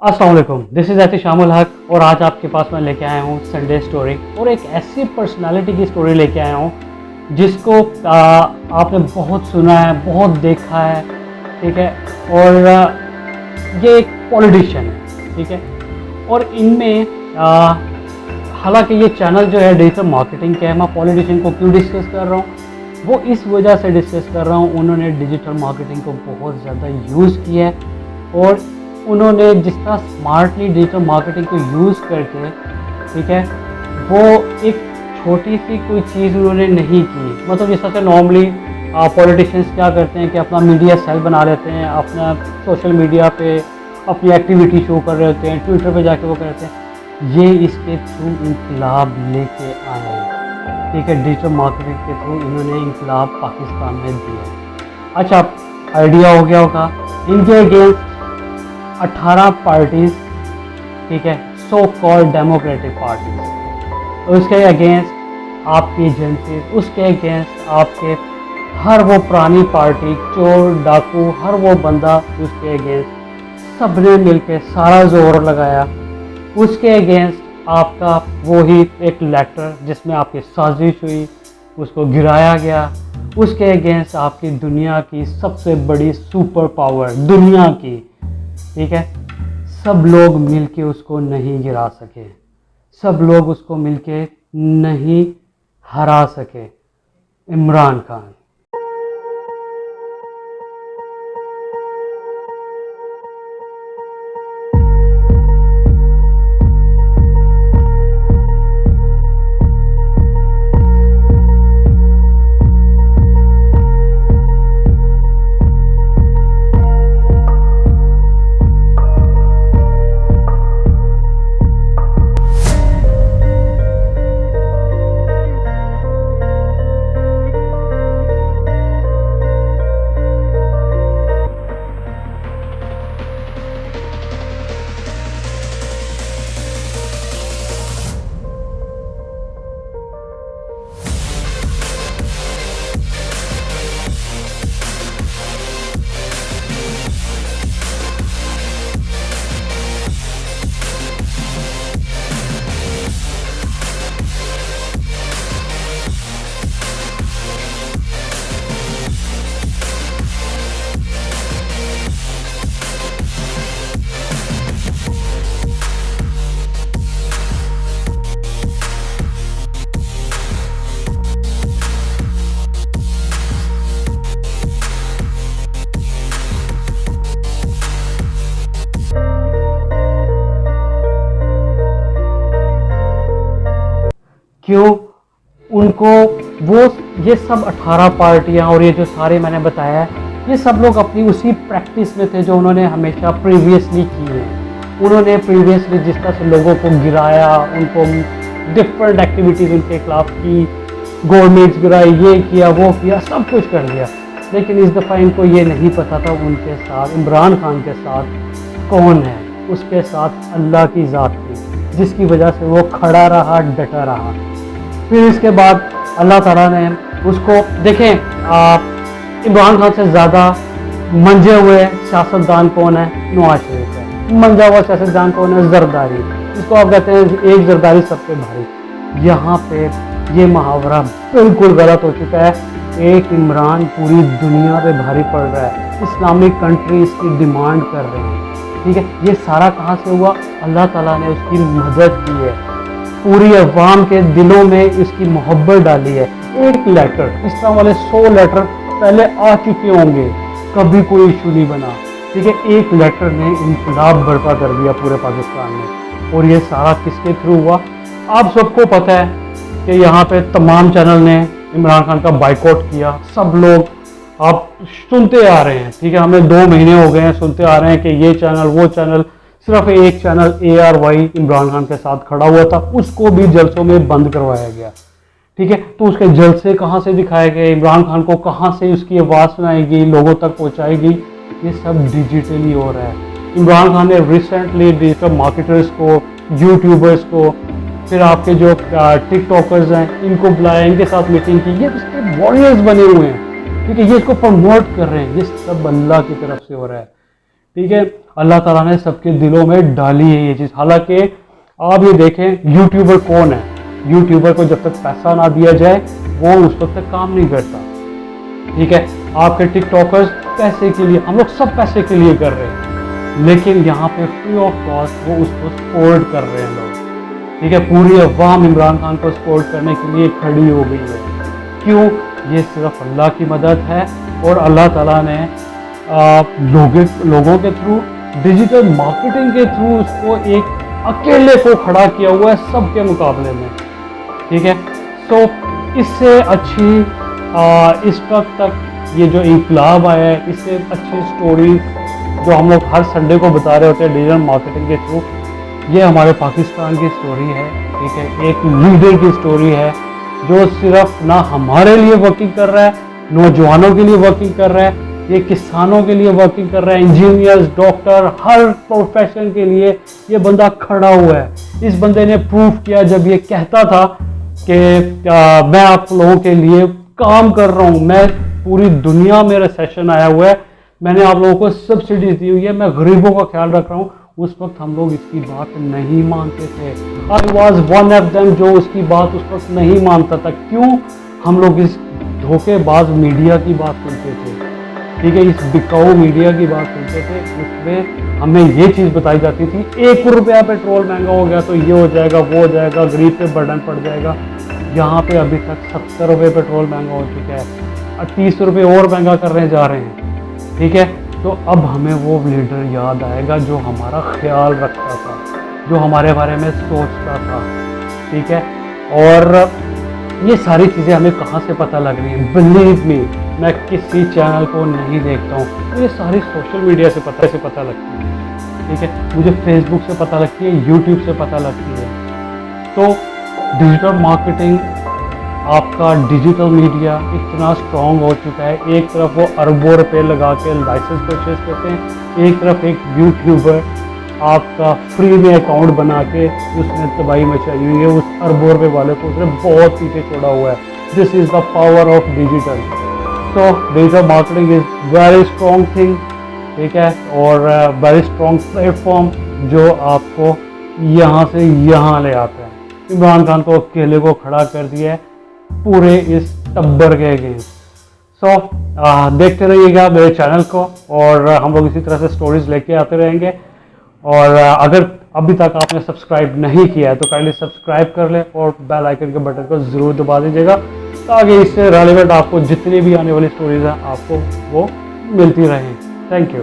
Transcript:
अस्सलाम वालेकुम, this is ऐति शामुल हक और आज आपके पास मैं लेके आया हूँ संडे स्टोरी और एक ऐसी पर्सनालिटी की स्टोरी लेके आया हूँ जिसको आपने बहुत सुना है, बहुत देखा है, ठीक है। और ये एक पॉलिटिशियन है, ठीक है। और इनमें हालांकि ये चैनल जो है डिजिटल मार्केटिंग का है। मैं पॉलिटिशियन को क्यों डिस्कस कर रहा हूँ, वो इस वजह से डिस्कस कर रहा हूँ, उन्होंने डिजिटल मार्केटिंग को बहुत ज़्यादा यूज़ किया है और उन्होंने जिस तरह स्मार्टली डिजिटल मार्केटिंग को यूज़ करके, ठीक है, वो एक छोटी सी कोई चीज़ उन्होंने नहीं की। मतलब जिस तरह से नॉर्मली पॉलिटिशियंस क्या करते हैं कि अपना मीडिया सेल बना लेते हैं, अपना सोशल मीडिया पे अपनी एक्टिविटी शो कर रहे होते हैं, ट्विटर पे जाके वो करते हैं। ये इसके थ्रू इंकलाब लेके आए हैं, ठीक है। डिजिटल मार्केटिंग के थ्रू इन्होंने इंकलाब पाकिस्तान में दिया। अच्छा, आइडिया हो गया होगा इनके अगेंस्ट 18 पार्टीज, ठीक है, सो कॉल्ड डेमोक्रेटिक पार्टीज। उसके अगेंस्ट आपकी एजेंसीज, उसके अगेंस्ट आपके हर वो पुरानी पार्टी, चोर डाकू, हर वो बंदा उसके अगेंस्ट सबने मिलकर सारा जोर लगाया। उसके अगेंस्ट आपका वही एक लेटर जिसमें आपकी साजिश हुई, उसको गिराया गया। उसके अगेंस्ट आपकी दुनिया की सबसे बड़ी सुपर पावर दुनिया की, ठीक है, सब लोग मिलके उसको नहीं गिरा सके, सब लोग उसको मिलके नहीं हरा सके। इमरान खान। क्यों उनको वो ये सब 18 पार्टियां और ये जो सारे मैंने बताया, ये सब लोग अपनी उसी प्रैक्टिस में थे जो उन्होंने हमेशा प्रीवियसली की है। उन्होंने प्रीवियसली जिस तरह से लोगों को गिराया, उनको डिफरेंट एक्टिविटीज़ उनके खिलाफ की, गवर्नमेंट्स गिराई, ये किया वो किया, सब कुछ कर दिया। लेकिन इस दफ़ा इनको ये नहीं पता था उनके साथ इमरान खान के साथ कौन है। उसके साथ अल्लाह की ज़ात थी जिसकी वजह से वो खड़ा रहा, डटा रहा। फिर इसके बाद अल्लाह ताला ने उसको देखें, इमरान खान से ज़्यादा मंजे हुए सियासतदान कौन है? नवाज शरीफ है। मंजा हुआ सियासतदान कौन है? जरदारी। इसको आप कहते हैं एक जरदारी सबसे भारी। यहाँ पे ये मुहावरा बिल्कुल गलत हो चुका है। एक इमरान पूरी दुनिया पे भारी पड़ रहा है, इस्लामिक कंट्री इसकी डिमांड कर रहे हैं, ठीक है। ये सारा कहाँ से हुआ? अल्लाह ताला ने उसकी मदद की है, पूरी अवाम के दिलों में इसकी मोहब्बत डाली है। एक लेटर, इस तरह वाले 100 लेटर पहले आ चुके होंगे, कभी कोई इशू नहीं बना, ठीक है। एक लेटर ने इंकलाब बर्पा कर दिया पूरे पाकिस्तान में। और ये सारा किसके थ्रू हुआ? आप सबको पता है कि यहाँ पे तमाम चैनल ने इमरान खान का बाइकआउट किया। सब लोग आप सुनते आ रहे हैं, ठीक है, हमें 2 महीने हो गए हैं सुनते आ रहे हैं कि ये चैनल वो चैनल। सिर्फ एक चैनल ARY इमरान खान के साथ खड़ा हुआ था, उसको भी जलसों में बंद करवाया गया, ठीक है। तो उसके जलसे कहाँ से दिखाए गए, इमरान खान को कहाँ से उसकी आवाज़ सुनाएगी, लोगों तक पहुँचाएगी, ये सब डिजिटली हो रहा है। इमरान खान ने रिसेंटली डिजिटल मार्केटर्स को, यूट्यूबर्स को, फिर आपके जो टिकटॉकर्स हैं इनको बुलाया, इनके साथ मीटिंग की। ये उसके वॉरियर्स बने हुए हैं, ठीक है, ये इसको प्रमोट कर रहे हैं। ये सब अल्लाह की तरफ से हो रहा है, ठीक है, अल्लाह ताला ने सबके दिलों में डाली है ये चीज़। हालांकि आप ये देखें, यूट्यूबर कौन है? यूट्यूबर को जब तक पैसा ना दिया जाए वो उस वक्त तक काम नहीं करता। ठीक है, आपके टिकटॉकर्स पैसे के लिए, हम लोग सब पैसे के लिए कर रहे हैं, लेकिन यहाँ पे फ्री ऑफ कॉस्ट वो उसको सपोर्ट कर रहे हैं लोग। ठीक है, पूरी अवाम इमरान खान को सपोर्ट करने के लिए खड़ी हो गई है। क्यों? ये सिर्फ अल्लाह की मदद है और अल्लाह ताला ने लोगों के थ्रू, डिजिटल मार्केटिंग के थ्रू उसको एक अकेले को खड़ा किया हुआ है सबके मुकाबले में। ठीक है, तो इससे अच्छी इस वक्त तक ये जो इनकलाब आया है, इससे अच्छी स्टोरी जो हम लोग हर संडे को बता रहे होते हैं डिजिटल मार्केटिंग के थ्रू, ये हमारे पाकिस्तान की स्टोरी है। ठीक है, एक लीडर की स्टोरी है जो सिर्फ ना हमारे लिए वर्किंग कर रहा है, नौजवानों के लिए वर्किंग कर रहा है, ये किसानों के लिए वर्किंग कर रहा है, इंजीनियर्स, डॉक्टर, हर प्रोफेशन के लिए ये बंदा खड़ा हुआ है। इस बंदे ने प्रूफ किया जब ये कहता था कि मैं आप लोगों के लिए काम कर रहा हूँ, मैं पूरी दुनिया में रिसेशन आया हुआ है, मैंने आप लोगों को सब्सिडी दी हुई है, मैं गरीबों का ख्याल रख रहा हूँ। उस वक्त हम लोग इसकी बात नहीं मानते थे। I was one of them जो उसकी बात उस वक्त नहीं मानता था। क्यों? हम लोग इस धोखेबाज मीडिया की बात सुनते थे। ठीक है, इस बिकाऊ मीडिया की बात सुनते थे, उसमें हमें ये चीज़ बताई जाती थी, 1 रुपया पेट्रोल महंगा हो गया तो ये हो जाएगा, वो हो जाएगा, गरीब पे बर्डन पड़ जाएगा। यहाँ पे अभी तक 70 रुपये पेट्रोल महंगा हो चुका है, 30 रुपये और महंगा करने जा रहे हैं। ठीक है, तो अब हमें वो लीडर याद आएगा जो हमारा ख्याल रखता था, जो हमारे बारे में सोचता था। ठीक है, और ये सारी चीज़ें हमें कहाँ से पता लग रही हैं? बिलीव मी, मैं किसी चैनल को नहीं देखता हूँ, ये सारी सोशल मीडिया से पता लगती है। ठीक है, मुझे फेसबुक से पता लगती है, यूट्यूब से पता लगती है। तो डिजिटल मार्केटिंग, आपका डिजिटल मीडिया इतना स्ट्रॉन्ग हो चुका है। एक तरफ वो अरबों रुपए लगा के लाइसेंस परचेज करते हैं, एक तरफ एक यूट्यूबर आपका फ्री में अकाउंट बना के उसने तबाही मचाई हुई है, उस अरबों रुपए वाले को उसने बहुत पीछे छोड़ा हुआ है। This is the power of digital. तो digital marketing is very strong thing. ठीक है, और वेरी स्ट्रॉन्ग प्लेटफॉर्म जो आपको यहाँ से यहाँ ले आता है। इमरान खान को अकेले को खड़ा कर दिया है पूरे इस टब्बर के अगेंस्ट। सो देखते रहिएगा मेरे चैनल को, और हम लोग इसी तरह से स्टोरीज लेके आते रहेंगे। और अगर अभी तक आपने सब्सक्राइब नहीं किया है तो काइंडली सब्सक्राइब कर ले और बेल आइकन के बटन को ज़रूर दबा दीजिएगा, ताकि इससे रेलिवेंट आपको जितनी भी आने वाली स्टोरीज हैं आपको वो मिलती रहें। Thank you.